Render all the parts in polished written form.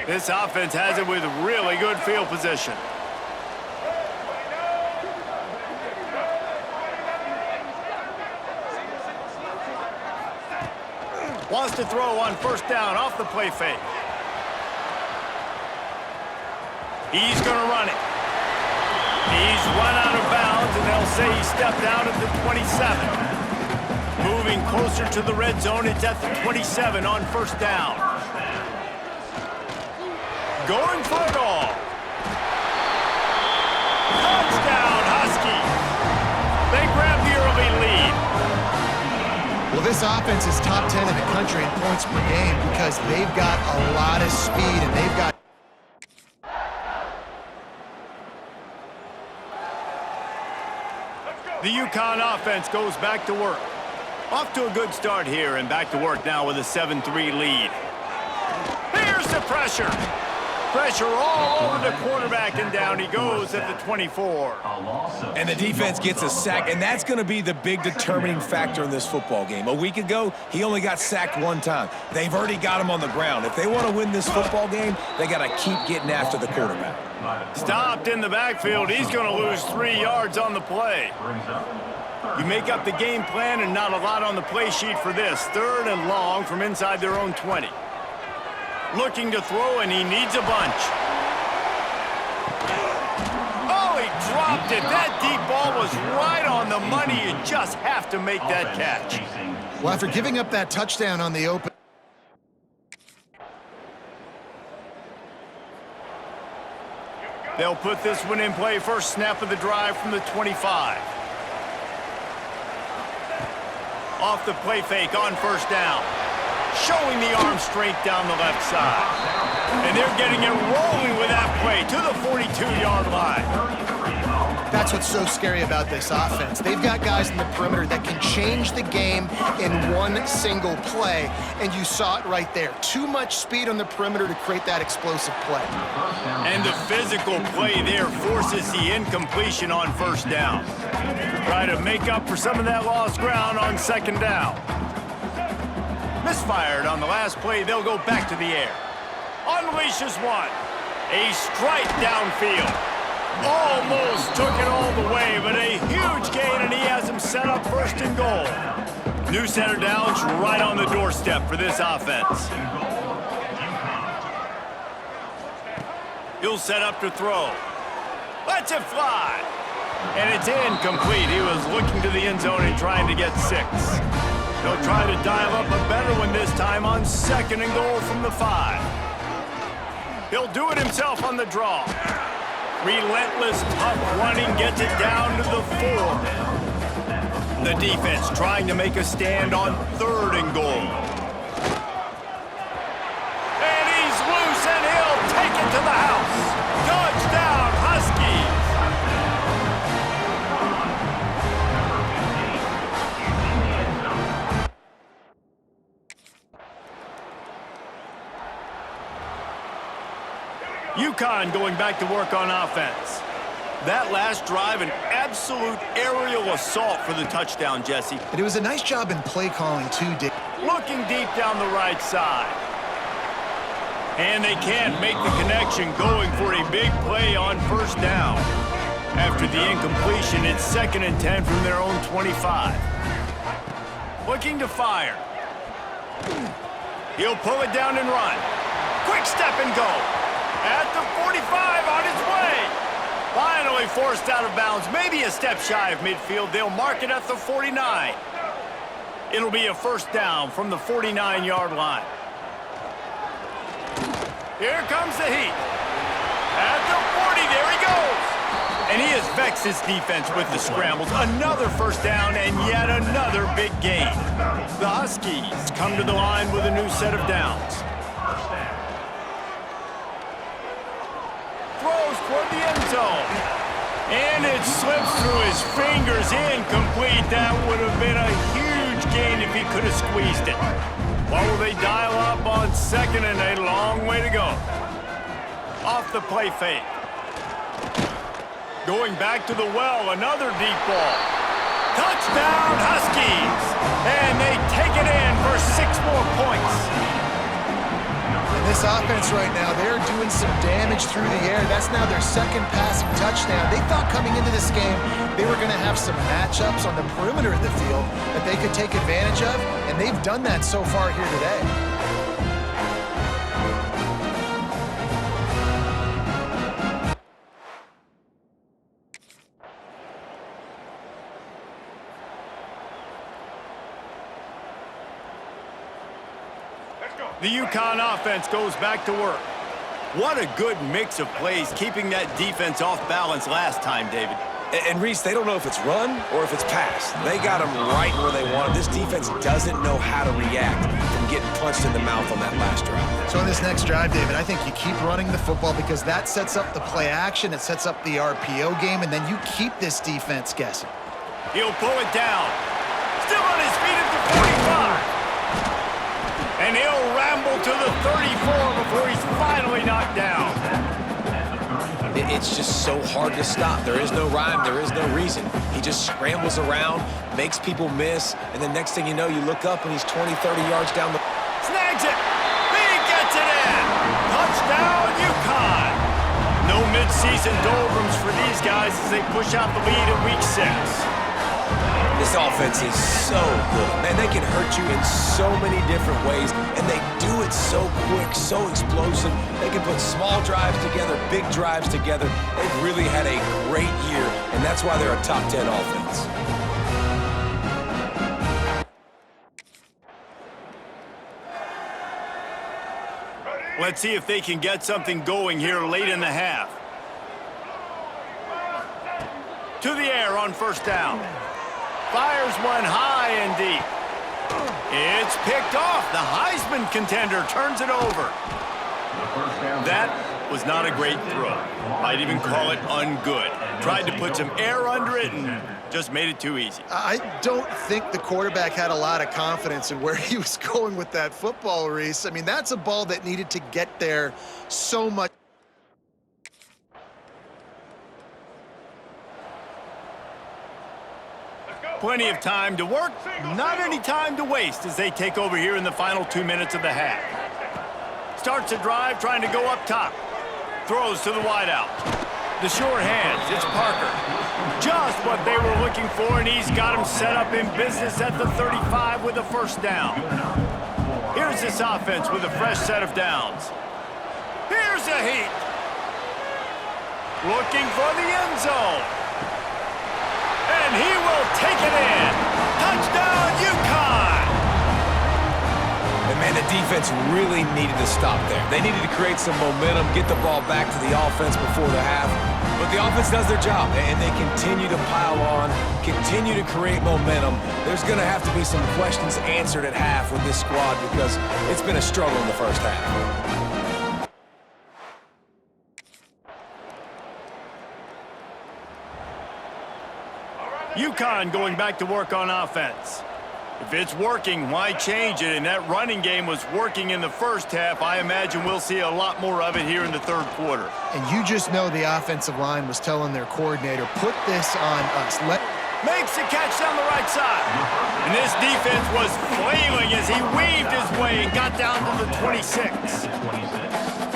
This offense has it with really good field position. Wants to throw on first down off the play fake. He's going to run it. He's run out of bounds, and they'll say he stepped out at the 27. Moving closer to the red zone, it's at the 27 on first down. Going for it all. Touchdown, Huskies. They grab the early lead. Well, this offense is top 10 in the country in points per game because they've got a lot of speed and they've got... The UConn offense goes back to work. Off to a good start here and back to work now with a 7-3 lead. Here's the pressure. Pressure all over the quarterback, and down he goes at the 24. And the defense gets a sack, and that's going to be the big determining factor in this football game. A week ago, he only got sacked one time. They've already got him on the ground. If they want to win this football game, they got to keep getting after the quarterback. Stopped in the backfield. He's going to lose 3 yards on the play. You make up the game plan and not a lot on the play sheet for this. 3rd and long from inside their own 20. Looking to throw, and he needs a bunch. Oh, he dropped it. That deep ball was right on the money. You just have to make that catch. Well, after giving up that touchdown on the open... They'll put this one in play. First snap of the drive from the 25. Off the play fake on first down. Showing the arm strength down the left side. And they're getting it rolling with that play to the 42-yard line. That's what's so scary about this offense. They've got guys in the perimeter that can change the game in one single play, and you saw it right there. Too much speed on the perimeter to create that explosive play. And the physical play there forces the incompletion on first down. Try to make up for some of that lost ground on second down. Misfired on the last play. They'll go back to the air. Unleashes one. A strike downfield. Almost took it all the way, but a huge gain, and he has him set up first and goal. New center downs right on the doorstep for this offense. He'll set up to throw. Lets it fly. And it's incomplete. He was looking to the end zone and trying to get 6. He'll try to dial up a better one this time on 2nd and goal from the 5. He'll do it himself on the draw. Relentless, tough running gets it down to the 4. The defense trying to make a stand on 3rd and goal. And he's loose, and he'll take it to the house. Touchdown, Huskies! UConn going back to work on offense. That last drive, an absolute aerial assault for the touchdown, Jesse. And it was a nice job in play calling, too, Dick. Looking deep down the right side. And they can't make the connection, going for a big play on first down. After the incompletion, it's 2nd and 10 from their own 25. Looking to fire. He'll pull it down and run. Quick step and go. At the 45, on his way. Finally forced out of bounds, maybe a step shy of midfield. They'll mark it at the 49. It'll be a first down from the 49-yard line. Here comes the heat. At the 40, there he goes. And he has vexed his defense with the scrambles. Another first down and yet another big gain. The Huskies come to the line with a new set of downs. Throws toward the end zone. And it slips through his fingers. Incomplete. That would have been a huge gain if he could have squeezed it. What will they dial up on 2nd and a long way to go? Off the play fake. Going back to the well, another deep ball. Touchdown, Huskies! And they take it in for 6 more points. And this offense right now, they're doing some damage through the air. That's now their second passing touchdown. They thought coming into this game they were going to have some matchups on the perimeter of the field that they could take advantage of, and they've done that so far here today. The UConn offense goes back to work. What a good mix of plays, keeping that defense off balance last time, David. And Reese, they don't know if it's run or if it's pass. They got them right where they want them. This defense doesn't know how to react from getting punched in the mouth on that last drive. So in this next drive, David, I think you keep running the football because that sets up the play action, it sets up the RPO game, and then you keep this defense guessing. He'll pull it down. Still on his feet at the 45. And he'll ramble to the 34 before he's finally knocked down. It's just so hard to stop. There is no rhyme. There is no reason. He just scrambles around, makes people miss, and then next thing you know, you look up and he's 20, 30 yards down the... Snags it. He gets it in. Touchdown, UConn. No midseason doldrums for these guys as they push out the lead in Week 6. This offense is so good. Man, they can hurt you in so many different ways, and they do it so quick, so explosive. They can put small drives together, big drives together. They've really had a great year, and that's why they're a top 10 offense. Let's see if they can get something going here late in the half. To the air on first down. Fires one high and deep. It's picked off. The Heisman contender turns it over. That was not a great throw. Might even call it ungood. Tried to put some air under it and just made it too easy. I don't think the quarterback had a lot of confidence in where he was going with that football, Reese. I mean, that's a ball that needed to get there so much. Plenty of time to work, not any time to waste as they take over here in the final 2 minutes of the half. Starts a drive trying to go up top. Throws to the wideout. The short hands, it's Parker. Just what they were looking for, and he's got him set up in business at the 35 with a first down. Here's this offense with a fresh set of downs. Here's a heat. Looking for the end zone. And he will take it in. Touchdown, UConn! And man, the defense really needed to stop there. They needed to create some momentum, get the ball back to the offense before the half. But the offense does their job, and they continue to pile on, continue to create momentum. There's going to have to be some questions answered at half with this squad because it's been a struggle in the first half. UConn going back to work on offense. If it's working, why change it? And that running game was working in the first half. I imagine we'll see a lot more of it here in the third quarter. And you just know the offensive line was telling their coordinator, put this on us. Makes the catch down the right side. And this defense was flailing as he weaved his way and got down to the 26.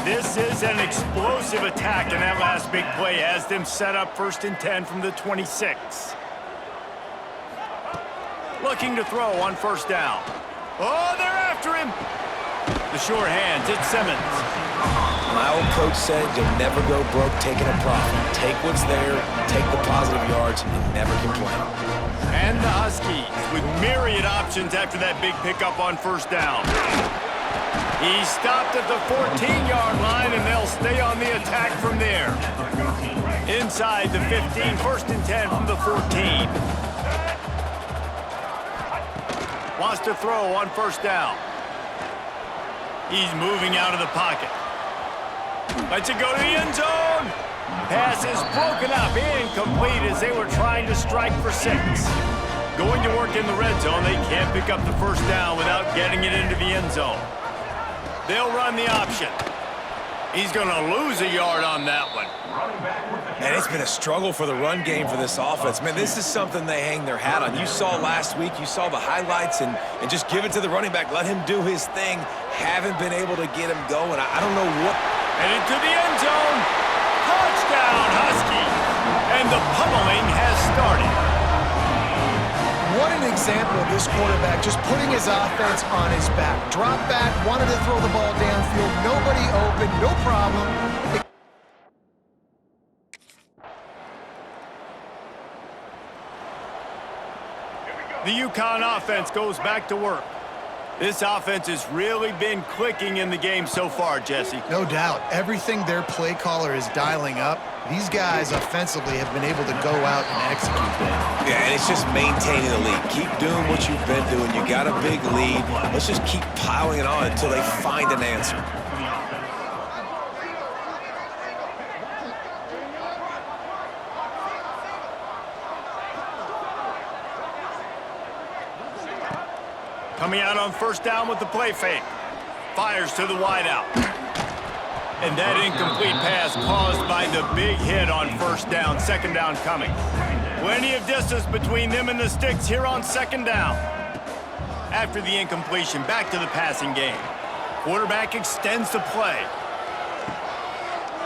This is an explosive attack, and that last big play has them set up 1st and 10 from the 26. Looking to throw on first down. Oh, they're after him. The short hands, it's Simmons. My old coach said you'll never go broke taking a profit. Take what's there, take the positive yards, and never complain. And the Huskies with myriad options after that big pickup on first down. He stopped at the 14-yard line, and they'll stay on the attack from there. Inside the 15, 1st and 10 from the 14. Wants to throw on first down. He's moving out of the pocket. Lets it go to the end zone. Pass is broken up, incomplete as they were trying to strike for 6. Going to work in the red zone, they can't pick up the first down without getting it into the end zone. They'll run the option. He's going to lose a yard on that one. And it's been a struggle for the run game for this offense. Man, this is something they hang their hat on. You saw last week, you saw the highlights, and just give it to the running back. Let him do his thing. Haven't been able to get him going. I don't know what. And into the end zone. Touchdown, Huskies. And the pummeling has started. What an example of this quarterback just putting his offense on his back. Drop back, wanted to throw the ball downfield, nobody open, no problem. The UConn offense goes back to work. This offense has really been clicking in the game so far, Jesse. No doubt. Everything their play caller is dialing up, these guys offensively have been able to go out and execute that. Yeah, and it's just maintaining the lead. Keep doing what you've been doing. You got a big lead. Let's just keep piling it on until they find an answer. Coming out on first down with the play fake. Fires to the wideout. And that incomplete pass caused by the big hit on first down, second down coming. Plenty of distance between them and the sticks here on second down. After the incompletion, back to the passing game. Quarterback extends the play.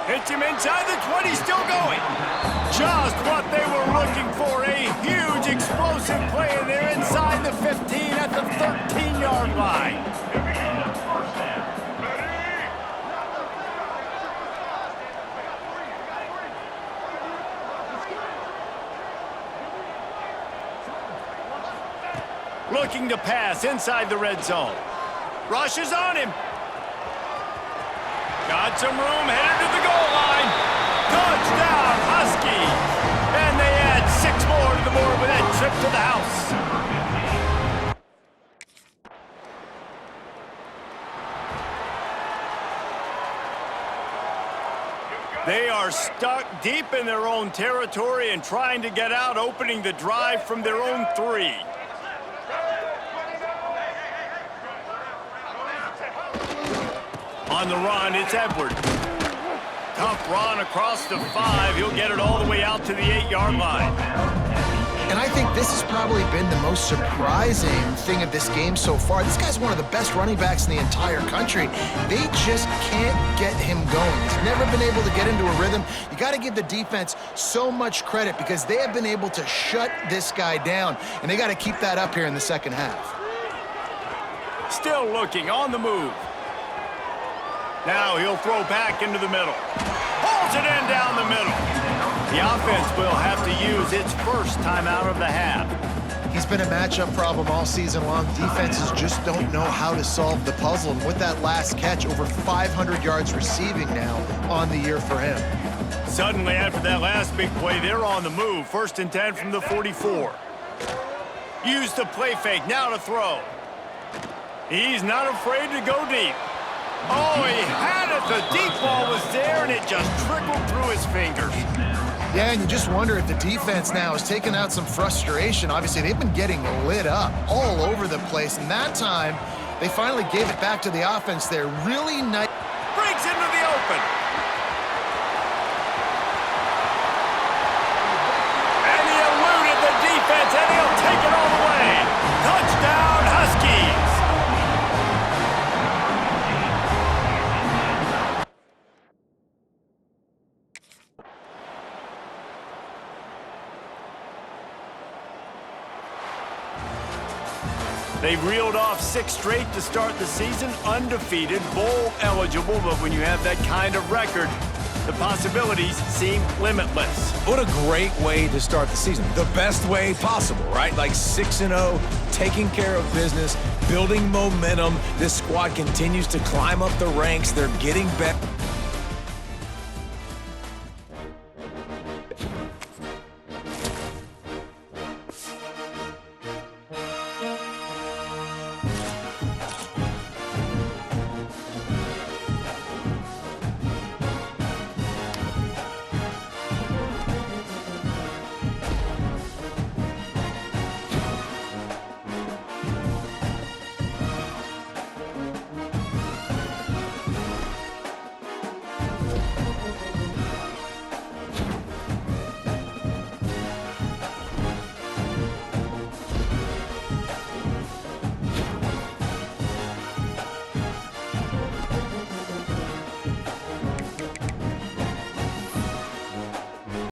Hits him inside the 20, still going. Just what they were looking for, a huge explosive play, and they're inside the 15 at the 13-yard line. Looking to pass inside the red zone. Rush is on him. Got some room, headed to the goal line. Touchdown, Huskies. And they add 6 more to the board with that trip to the house. They are stuck deep in their own territory and trying to get out, opening the drive from their own 3. On the run, it's Edwards. Tough run across the 5. He'll get it all the way out to the 8-yard line. And I think this has probably been the most surprising thing of this game so far. This guy's one of the best running backs in the entire country. They just can't get him going. He's never been able to get into a rhythm. You got to give the defense so much credit because they have been able to shut this guy down, and they got to keep that up here in the second half. Still looking, on the move. Now he'll throw back into the middle. Pulls it in down the middle. The offense will have to use its first timeout of the half. He's been a matchup problem all season long. Defenses just don't know how to solve the puzzle. And with that last catch, over 500 yards receiving now on the year for him. Suddenly, after that last big play, they're on the move. 1st and 10 from the 44. Use the play fake, now to throw. He's not afraid to go deep. Oh, he had it. The deep ball was there, and it just trickled through his fingers. Yeah, and you just wonder if the defense now has taken out some frustration. Obviously, they've been getting lit up all over the place, and that time, they finally gave it back to the offense there. Really nice. Breaks into the open. And he eluded the defense, and he'll take it all the way. Touchdown, Huskies. They've reeled off 6 straight to start the season, undefeated, bowl eligible, but when you have that kind of record, the possibilities seem limitless. What a great way to start the season. The best way possible, right? Like 6-0, taking care of business, building momentum. This squad continues to climb up the ranks. They're getting better.